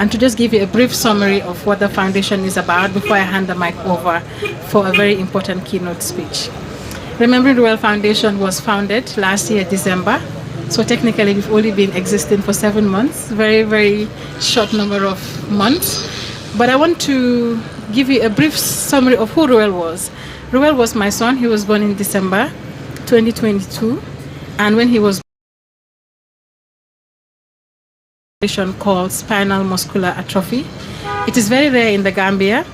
and to just give you a brief summary of what the foundation is about before I hand the mic over for a very important keynote speech. Remembering Reuel Foundation was founded last year, December. So technically, we've only been existing for 7 months, very, very short number of months. But I want to give you a brief summary of who Reuel was. Reuel was my son. He was born in December 2022. And when he was called spinal muscular atrophy. It is very rare in the Gambia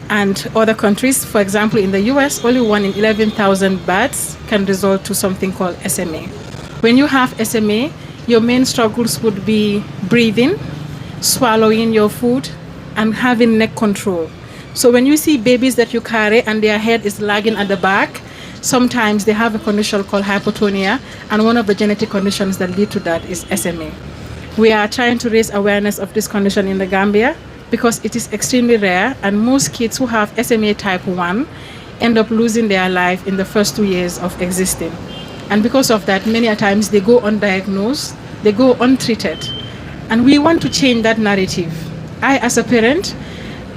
and other countries. For example, in the US, only 1 in 11,000 births can result to something called SMA. When you have SMA, your main struggles would be breathing, swallowing your food, and having neck control. So when you see babies that you carry and their head is lagging at the back, sometimes they have a condition called hypotonia, and one of the genetic conditions that lead to that is SMA. We are trying to raise awareness of this condition in the Gambia because it is extremely rare, and most kids who have SMA type 1 end up losing their life in the first 2 years of existing. And because of that, many a times they go undiagnosed, they go untreated. And we want to change that narrative. I, as a parent,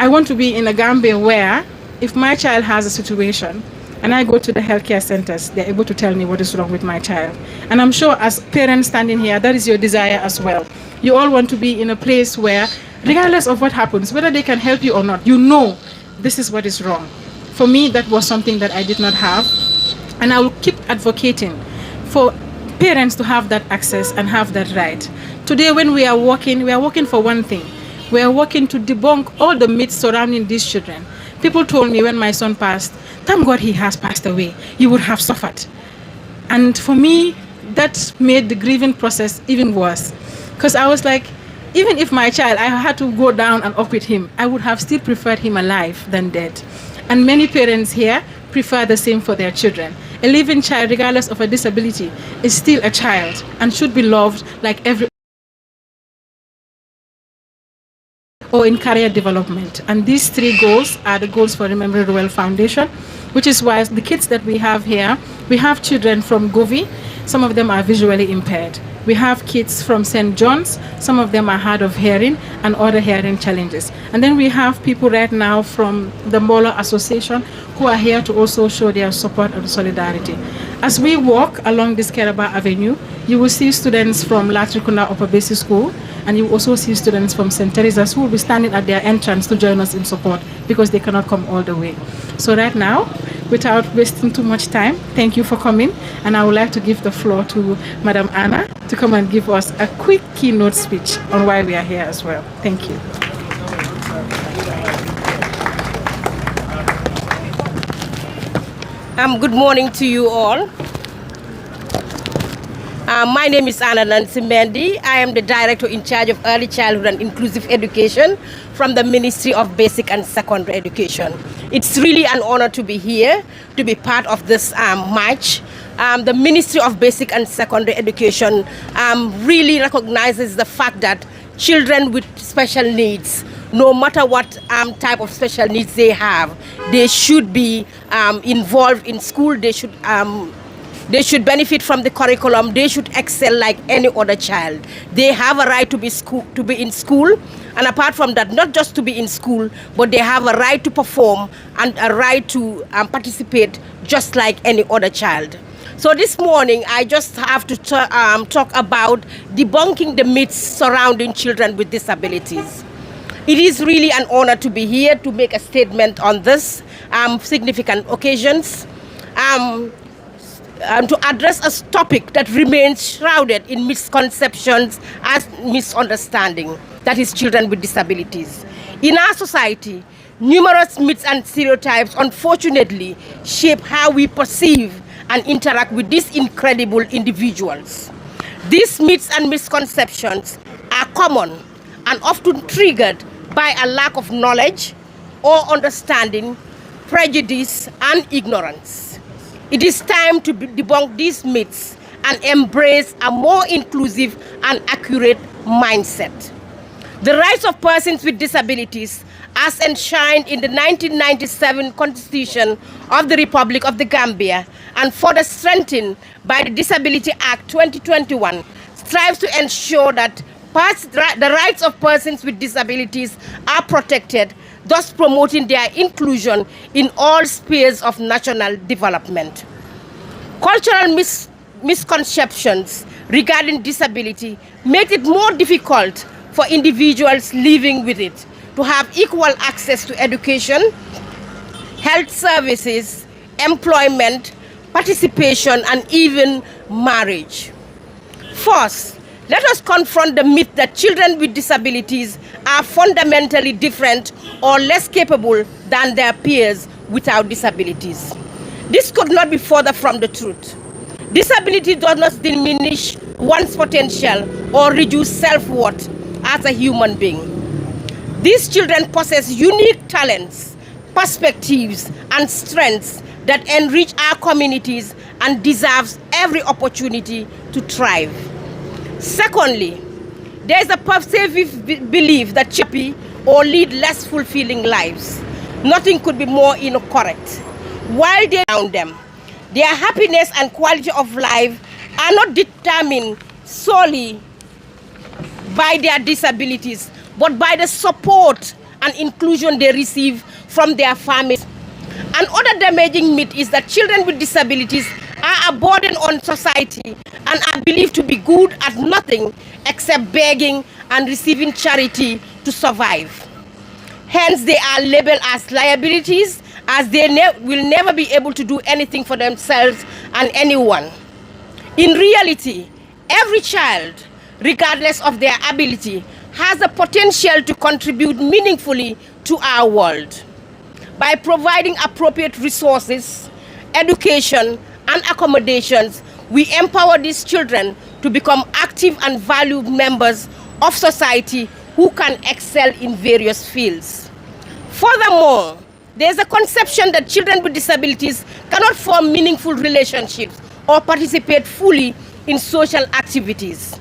I want to be in a Gambia where if my child has a situation and I go to the healthcare centers, they're able to tell me what is wrong with my child. And I'm sure as parents standing here, that is your desire as well. You all want to be in a place where, regardless of what happens, whether they can help you or not, you know this is what is wrong. For me, that was something that I did not have. And I will keep advocating for parents to have that access and have that right. Today, when we are working for one thing. We are working to debunk all the myths surrounding these children. People told me when my son passed, thank God he has passed away. You would have suffered. And for me, that made the grieving process even worse. Because I was like, even if my child, I had to go down and up with him, I would have still preferred him alive than dead. And many parents here prefer the same for their children. A living child, regardless of a disability, is still a child and should be loved like every or in career development. And these 3 goals are the goals for Remembering Reuel Foundation, which is why the kids that we have here, we have children from Govi, some of them are visually impaired. We have kids from St. John's, some of them are hard of hearing and other hearing challenges. And then we have people right now from the Molo Association who are here to also show their support and solidarity. As we walk along this Keraba Avenue, you will see students from Latrikunda Upper Basic School, and you also see students from St. Teresa's who will be standing at their entrance to join us in support because they cannot come all the way. So right now, without wasting too much time, thank you for coming. And I would like to give the floor to Madam Anna to come and give us a quick keynote speech on why we are here as well. Thank you. Good morning to you all. My name is Anna Nancy Mendy. I am the Director in charge of Early Childhood and Inclusive Education from the Ministry of Basic and Secondary Education. It's really an honor to be here, to be part of this march. The Ministry of Basic and Secondary Education really recognizes the fact that children with special needs, no matter what type of special needs they have, they should be involved in school. They should benefit from the curriculum. They should excel like any other child. They have a right to be in school, and apart from that, not just to be in school, but they have a right to perform and a right to participate just like any other child. So this morning, I just have to talk about debunking the myths surrounding children with disabilities. It is really an honor to be here to make a statement on this significant occasions. To address a topic that remains shrouded in misconceptions and misunderstanding, that is children with disabilities. In our society, numerous myths and stereotypes unfortunately shape how we perceive and interact with these incredible individuals. These myths and misconceptions are common and often triggered by a lack of knowledge or understanding, prejudice, and ignorance. It is time to debunk these myths and embrace a more inclusive and accurate mindset. The rights of persons with disabilities, as enshrined in the 1997 Constitution of the Republic of the Gambia and further strengthened by the Disability Act 2021, strives to ensure that The rights of persons with disabilities are protected, thus promoting their inclusion in all spheres of national development. Cultural misconceptions regarding disability make it more difficult for individuals living with it to have equal access to education, health services, employment, participation, and even marriage. First, let us confront the myth that children with disabilities are fundamentally different or less capable than their peers without disabilities. This could not be further from the truth. Disability does not diminish one's potential or reduce self-worth as a human being. These children possess unique talents, perspectives, and strengths that enrich our communities and deserves every opportunity to thrive. Secondly, there is a pervasive belief that children or lead less fulfilling lives. Nothing could be more incorrect. While they around them, their happiness and quality of life are not determined solely by their disabilities, but by the support and inclusion they receive from their families. Another damaging myth is that children with disabilities are a burden on society and are believed to be good at nothing except begging and receiving charity to survive. Hence, they are labeled as liabilities, as they will never be able to do anything for themselves and anyone. In reality, every child, regardless of their ability, has the potential to contribute meaningfully to our world. By providing appropriate resources, education, and accommodations, we empower these children to become active and valued members of society who can excel in various fields. Furthermore, there is a conception that children with disabilities cannot form meaningful relationships or participate fully in social activities.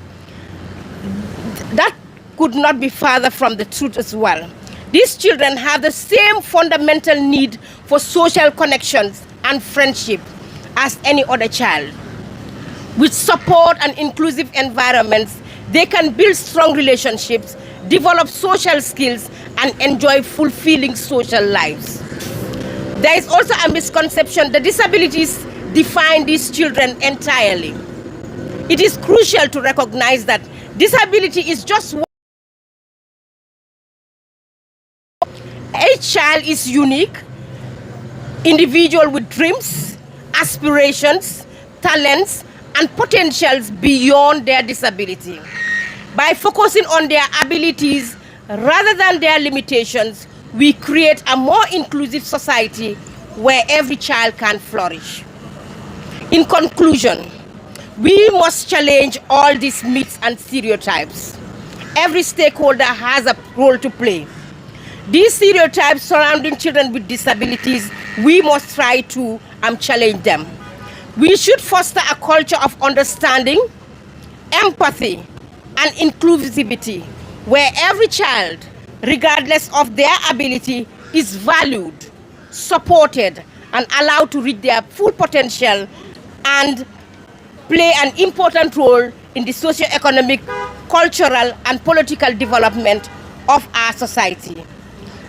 That could not be further from the truth as well. These children have the same fundamental need for social connections and friendship as any other child. With support and inclusive environments, they can build strong relationships, develop social skills, and enjoy fulfilling social lives. There is also a misconception that disabilities define these children entirely. It is crucial to recognize that disability is just one. Each child is unique, individual with dreams, aspirations, talents, and potentials beyond their disability. By focusing on their abilities rather than their limitations, we create a more inclusive society where every child can flourish. In conclusion, we must challenge all these myths and stereotypes. Every stakeholder has a role to play. These stereotypes surrounding children with disabilities, we must try to challenge them. We should foster a culture of understanding, empathy, and inclusivity, where every child, regardless of their ability, is valued, supported, and allowed to reach their full potential and play an important role in the socio-economic, cultural, and political development of our society.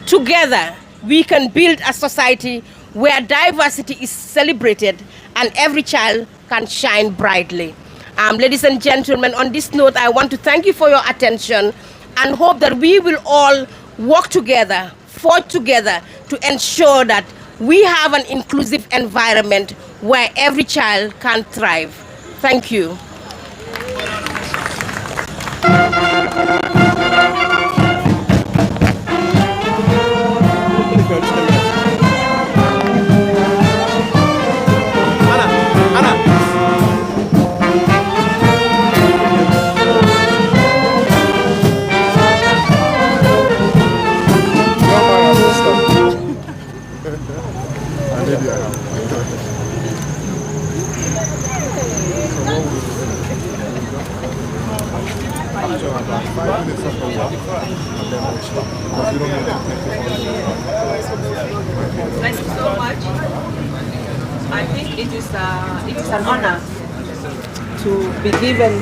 Together, we can build a society where diversity is celebrated and every child can shine brightly. Ladies and gentlemen, on this note, I want to thank you for your attention and hope that we will all work together, forge together to ensure that we have an inclusive environment where every child can thrive. Thank you. Thank you so much. I think it is an honor to be given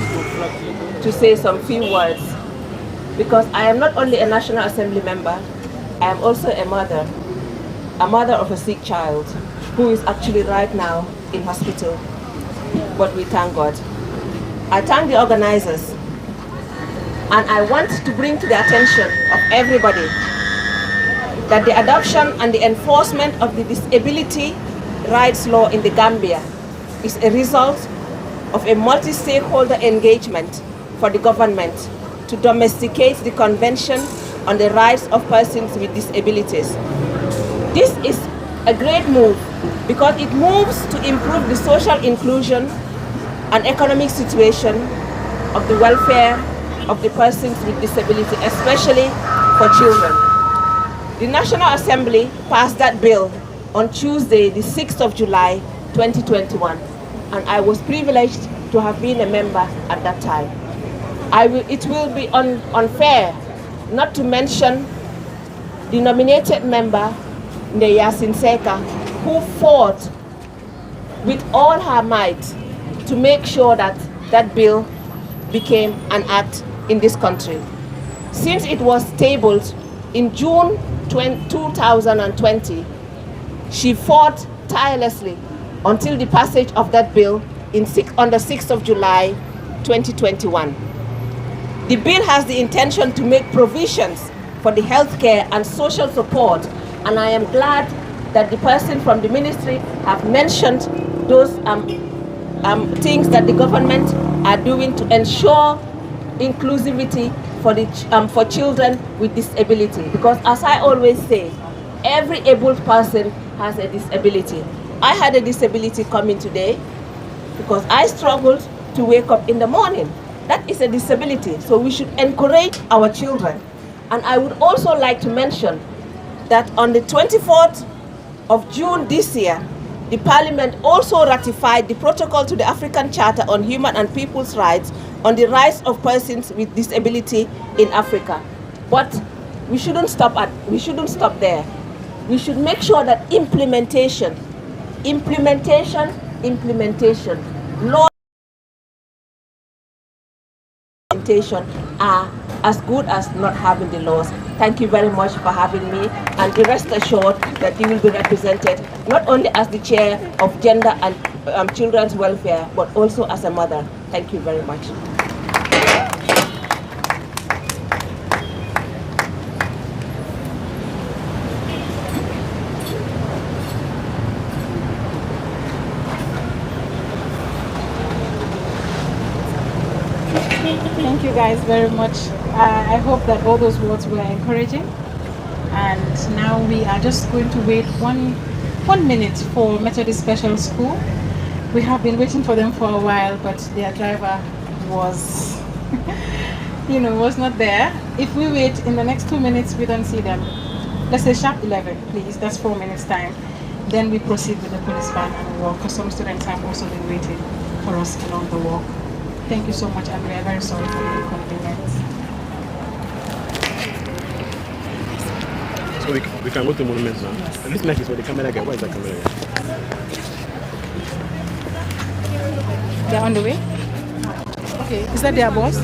to say some few words because I am not only a National Assembly member, I am also a mother of a sick child who is actually right now in hospital, but we thank God. I thank the organizers, and I want to bring to the attention of everybody that the adoption and the enforcement of the disability rights law in the Gambia is a result of a multi-stakeholder engagement for the government to domesticate the Convention on the Rights of Persons with Disabilities. This is a great move because it moves to improve the social inclusion and economic situation of the welfare of the persons with disability, especially for children. The National Assembly passed that bill on Tuesday, the 6th of July, 2021, and I was privileged to have been a member at that time. It will be unfair not to mention the nominated member, Yasin Seka, who fought with all her might to make sure that that bill became an act in this country. Since it was tabled in June 2020, she fought tirelessly until the passage of that bill on the 6th of July 2021. The bill has the intention to make provisions for the healthcare and social support, and I am glad that the person from the ministry have mentioned those things that the government are doing to ensure inclusivity for children with disability. Because as I always say, every able person has a disability. I had a disability coming today because I struggled to wake up in the morning. That is a disability, so we should encourage our children. And I would also like to mention that on the 24th of June this year, the Parliament also ratified the protocol to the African Charter on Human and People's Rights on the rights of persons with disability in Africa. But we shouldn't stop there. We should make sure that implementation, law implementation are as good as not having the laws. Thank you very much for having me, and be rest assured that you will be represented not only as the chair of gender and children's welfare, but also as a mother. Thank you very much. Thank you guys very much. I hope that all those words were encouraging. And now we are just going to wait one minute for Methodist Special School. We have been waiting for them for a while, but their driver was, was not there. If we wait in the next 2 minutes, we don't see them. Let's say sharp 11, please. That's 4 minutes time. Then we proceed with the police van and walk, because some students have also been waiting for us along the walk. Thank you so much, and we are very sorry for the inconvenience. So we can go to Monument now. Yes. And this next is where the camera guy. Where is that camera guy? They're on the way? Okay, is that their boss?